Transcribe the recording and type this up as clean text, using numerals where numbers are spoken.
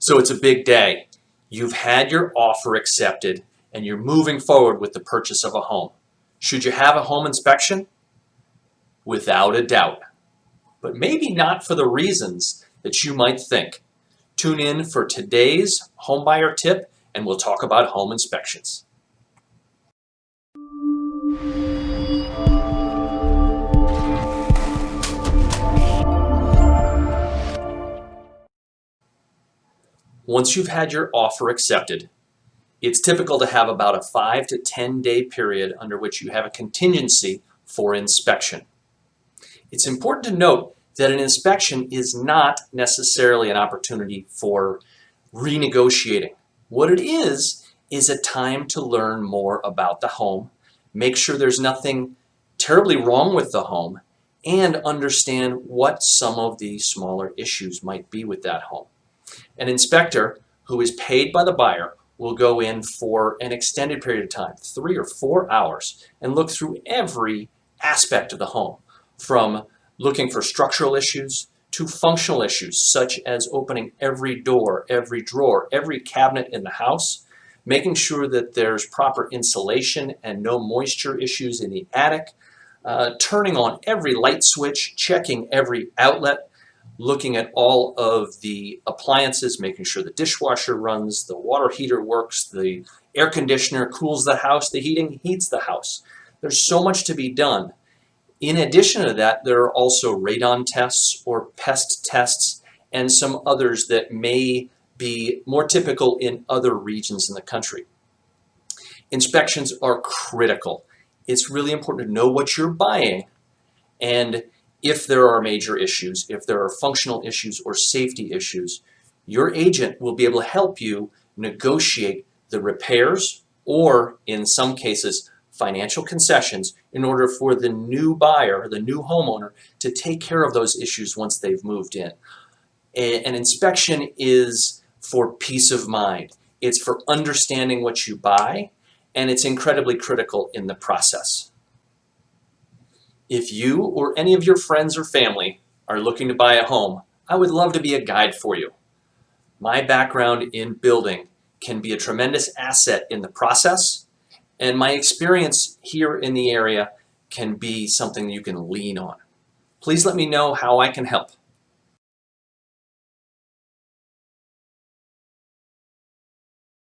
So it's a big day. You've had your offer accepted and you're moving forward with the purchase of a home. Should you have a home inspection? Without a doubt, but maybe not for the reasons that you might think. Tune in for today's homebuyer tip and we'll talk about home inspections. Once you've had your offer accepted, it's typical to have about a 5 to 10 day period under which you have a contingency for inspection. It's important to note that an inspection is not necessarily an opportunity for renegotiating. What it is a time to learn more about the home, make sure there's nothing terribly wrong with the home, and understand what some of the smaller issues might be with that home. An inspector who is paid by the buyer will go in for an extended period of time, 3 or 4 hours, and look through every aspect of the home, from looking for structural issues to functional issues, such as opening every door, every drawer, every cabinet in the house, making sure that there's proper insulation and no moisture issues in the attic, turning on every light switch, checking every outlet, looking at all of the appliances, making sure the dishwasher runs, the water heater works, the air conditioner cools the house, the heating heats the house. There's so much to be done. In addition to that, there are also radon tests or pest tests and some others that may be more typical in other regions in the country. Inspections are critical. It's really important to know what you're buying, and if there are major issues, if there are functional issues or safety issues, your agent will be able to help you negotiate the repairs or, in some cases, financial concessions in order for the new buyer, the new homeowner, to take care of those issues once they've moved in. An inspection is for peace of mind. It's for understanding what you buy, and it's incredibly critical in the process. If you or any of your friends or family are looking to buy a home, I would love to be a guide for you. My background in building can be a tremendous asset in the process, and my experience here in the area can be something you can lean on. Please let me know how I can help.